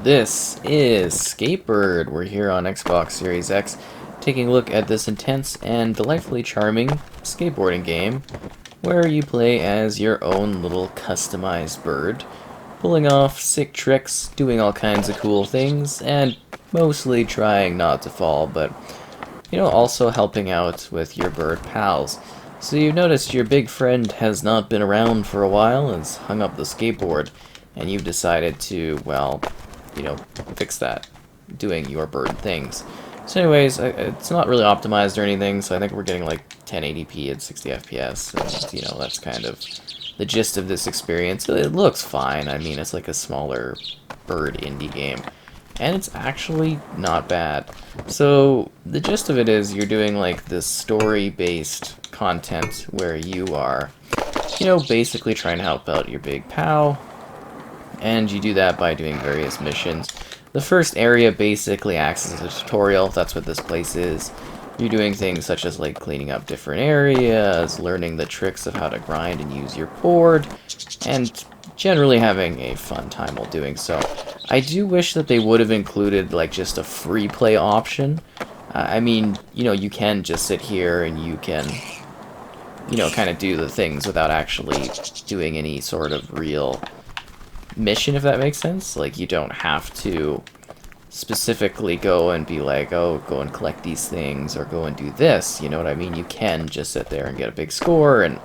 This is Skatebird. We're here on Xbox Series X, taking a look at this intense and delightfully charming skateboarding game, where you play as your own little customized bird, pulling off sick tricks, doing all kinds of cool things, and mostly trying not to fall, but, also helping out with your bird pals. So you've noticed your big friend has not been around for a while, has hung up the skateboard, and you've decided to, well, fix that, doing your bird things. So anyways, it's not really optimized or anything, so I think we're getting like 1080p at 60 FPS, and that's kind of the gist of this experience. It looks fine. I mean, it's like a smaller bird indie game, and it's actually not bad. So the gist of it is you're doing like this story-based content where you are, basically trying to help out your big pal, and you do that by doing various missions. The first area basically acts as a tutorial. That's what this place is. You're doing things such as like cleaning up different areas, learning the tricks of how to grind and use your board, and generally having a fun time while doing so. I do wish that they would have included like just a free play option. I mean, you can just sit here and you can, kind of do the things without actually doing any sort of real mission, if that makes sense. Like, you don't have to specifically go and be like, oh, go and collect these things or go and do this, you know what I mean? You can just sit there and get a big score and,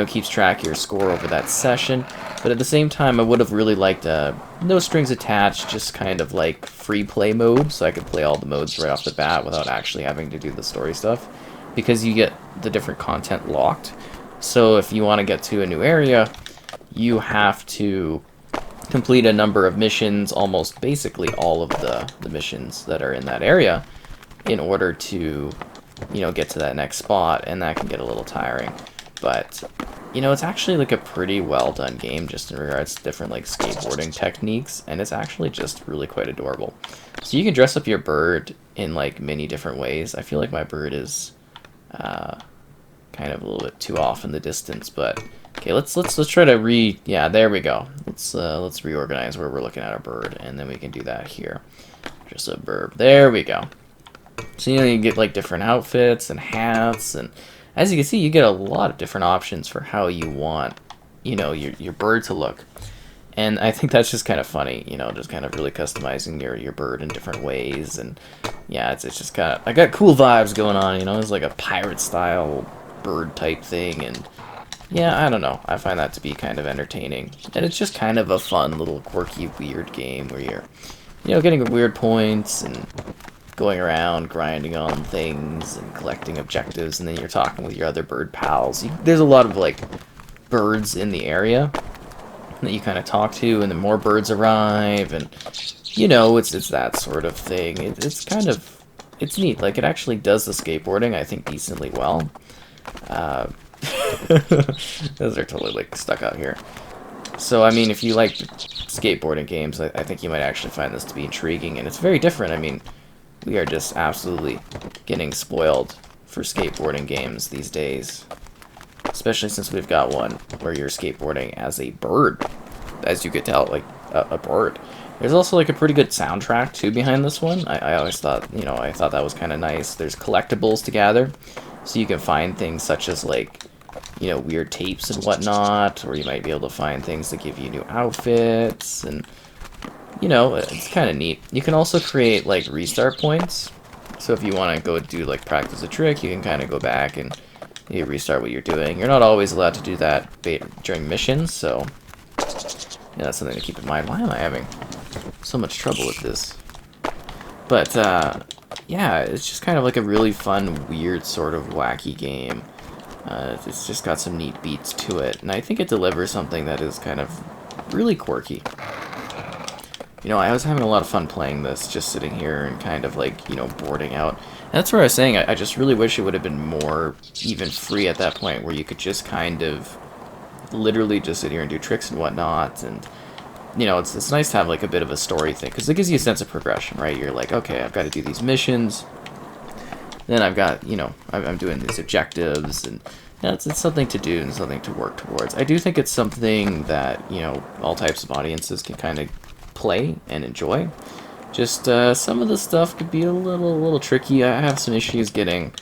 keeps track of your score over that session. But at the same time, I would have really liked no strings attached, just kind of like free play mode, so I could play all the modes right off the bat without actually having to do the story stuff, because you get the different content locked. So if you want to get to a new area, you have to complete a number of missions, almost basically all of the missions that are in that area, in order to, get to that next spot, and that can get a little tiring. But, it's actually like a pretty well done game, just in regards to different like skateboarding techniques, and it's actually just really quite adorable. So you can dress up your bird in like many different ways. I feel like my bird is kind of a little bit too off in the distance, but okay, let's try to yeah, there we go. Let's reorganize where we're looking at our bird, and then we can do that here. Just a bird. There we go. So you get like different outfits and hats, and as you can see, you get a lot of different options for how you want, your bird to look. And I think that's just kind of funny, just kind of really customizing your bird in different ways. And yeah, it's just kind of, I got cool vibes going on, it's like a pirate style bird type thing, and yeah, I don't know. I find that to be kind of entertaining. And it's just kind of a fun little quirky weird game where you're, getting weird points and going around grinding on things and collecting objectives, and then you're talking with your other bird pals. There's a lot of like birds in the area that you kind of talk to, and then more birds arrive, and it's that sort of thing. It's neat. Like, it actually does the skateboarding, I think, decently well. Those are totally like stuck out here. So I mean, if you like skateboarding games, I think you might actually find this to be intriguing, and it's very different. I mean, we are just absolutely getting spoiled for skateboarding games these days, especially since we've got one where you're skateboarding as a bird, as you could tell, like a bird. There's also like a pretty good soundtrack too behind this one. I always thought, I thought that was kind of nice. There's collectibles to gather, so you can find things such as like, weird tapes and whatnot, or you might be able to find things that give you new outfits, and it's kind of neat. You can also create like restart points, so if you want to go do like practice a trick, you can kind of go back and restart what you're doing. You're not always allowed to do that during missions, so yeah, that's something to keep in mind. Why am I having so much trouble with this? But yeah, it's just kind of like a really fun, weird, sort of wacky game. It's just got some neat beats to it, and I think it delivers something that is kind of really quirky. I was having a lot of fun playing this, just sitting here and kind of like, boarding out. And that's where I was saying, I just really wish it would have been more even free at that point, where you could just kind of literally just sit here and do tricks and whatnot. And, it's nice to have like a bit of a story thing, because it gives you a sense of progression, right? You're like, okay, I've got to do these missions. Then I've got, I'm doing these objectives, and it's something to do and something to work towards. I do think it's something that, all types of audiences can kind of play and enjoy. Just some of the stuff could be a little tricky. I have some issues getting,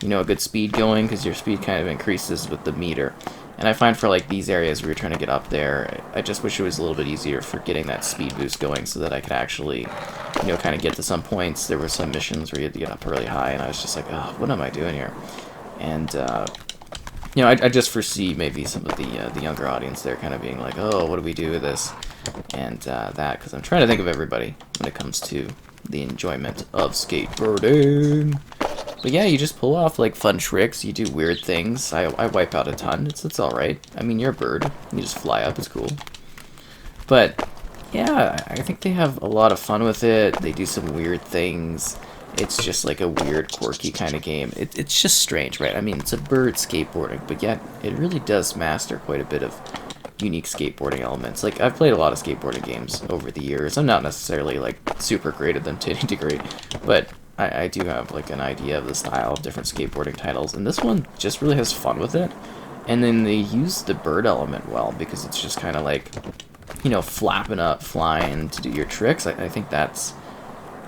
a good speed going, because your speed kind of increases with the meter. And I find for like these areas where you're trying to get up there, I just wish it was a little bit easier for getting that speed boost going, so that I could actually, kind of get to some points. There were some missions where you had to get up really high, and I was just like, oh, what am I doing here? And I just foresee maybe some of the younger audience there kind of being like, oh, what do we do with this? And that, because I'm trying to think of everybody when it comes to the enjoyment of skateboarding. But yeah, you just pull off like fun tricks, you do weird things. I wipe out a ton. It's alright. I mean, you're a bird. You just fly up, it's cool. But yeah, I think they have a lot of fun with it. They do some weird things. It's just like a weird, quirky kind of game. It's just strange, right? I mean, it's a bird skateboarding, but yet it really does master quite a bit of unique skateboarding elements. Like, I've played a lot of skateboarding games over the years. I'm not necessarily like super great at them to any degree, but I do have like an idea of the style of different skateboarding titles, and this one just really has fun with it. And then they use the bird element well, because it's just kind of like, flapping up, flying to do your tricks. I think that's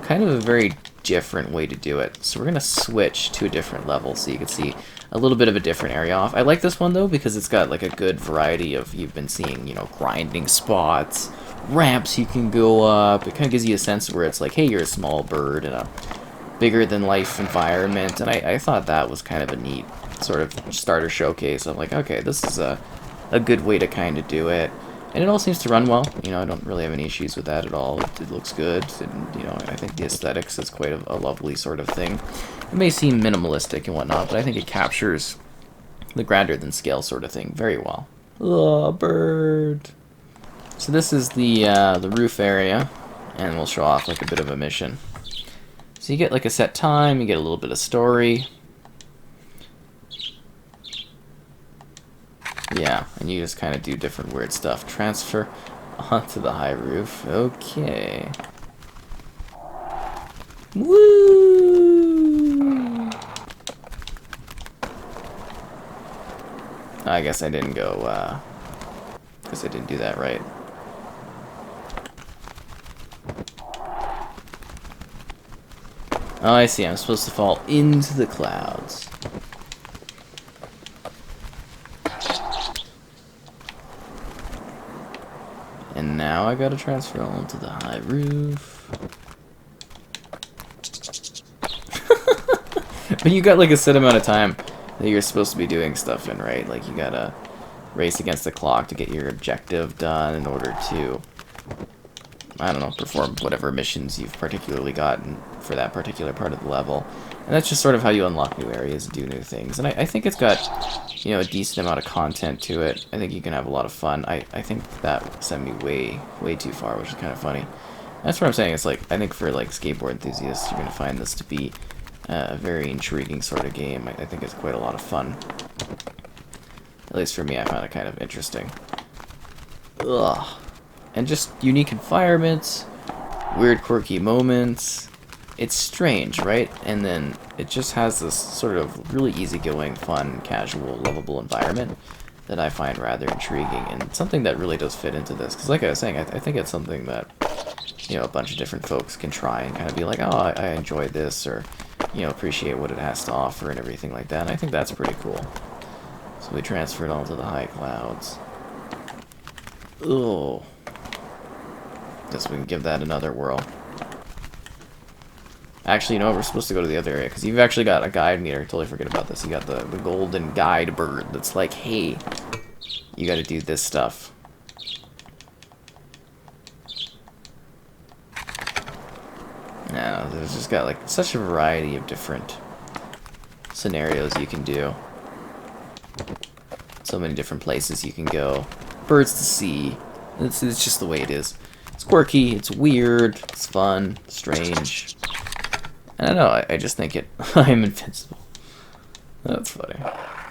kind of a very different way to do it. So we're going to switch to a different level so you can see a little bit of a different area off. I like this one though, because it's got like a good variety of, you've been seeing, grinding spots, ramps you can go up. It kind of gives you a sense where it's like, hey, you're a small bird in a bigger than life environment, and I thought that was kind of a neat sort of starter showcase. I'm like, okay, this is a good way to kind of do it, and it all seems to run well. I don't really have any issues with that at all. It looks good, and I think the aesthetics is quite a lovely sort of thing. It may seem minimalistic and whatnot, but I think it captures the grander than scale sort of thing very well. Oh, bird. So this is the roof area, and we'll show off like a bit of a mission. So you get like a set time, you get a little bit of story. Yeah, and you just kind of do different weird stuff. Transfer onto the high roof. Okay. Woo! I guess I didn't go, guess I didn't do that right. Oh, I see. I'm supposed to fall into the clouds. And now I gotta transfer onto the high roof. But you got like a set amount of time that you're supposed to be doing stuff in, right? Like you gotta race against the clock to get your objective done in order to, I don't know, perform whatever missions you've particularly gotten for that particular part of the level. And that's just sort of how you unlock new areas and do new things. And I think it's got, a decent amount of content to it. I think you can have a lot of fun. I think that sent me way too far, which is kind of funny. That's what I'm saying. It's like, I think for like skateboard enthusiasts, you're going to find this to be a very intriguing sort of game. I think it's quite a lot of fun. At least for me, I found it kind of interesting. Ugh. And just unique environments, weird quirky moments. It's strange, right? And then it just has this sort of really easygoing, fun, casual, lovable environment that I find rather intriguing, and something that really does fit into this. Because like I was saying, I think it's something that, a bunch of different folks can try and kind of be like, oh, I enjoy this, or, appreciate what it has to offer and everything like that. And I think that's pretty cool. So we transferred onto the high clouds. Ugh. Guess we can give that another whirl. Actually, we're supposed to go to the other area, because you've actually got a guide meter. Totally forget about this. You got the golden guide bird that's like, hey, you got to do this stuff. No, there's just got like such a variety of different scenarios you can do. So many different places you can go. Birds to see. It's just the way it is. It's quirky, it's weird, it's fun, strange. I don't know, I just think I'm invincible. That's funny.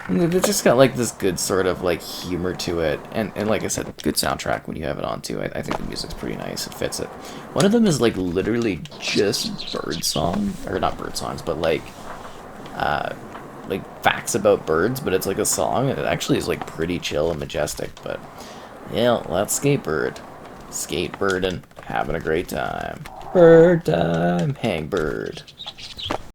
And it just got like this good sort of like humor to it, and like I said, good soundtrack when you have it on too. I think the music's pretty nice, it fits it. One of them is like literally just bird song, or not bird songs, but like facts about birds, but it's like a song, and it actually is like pretty chill and majestic. But yeah, that's Skatebird. Skateboarding. having a great time. Bird time, hang bird.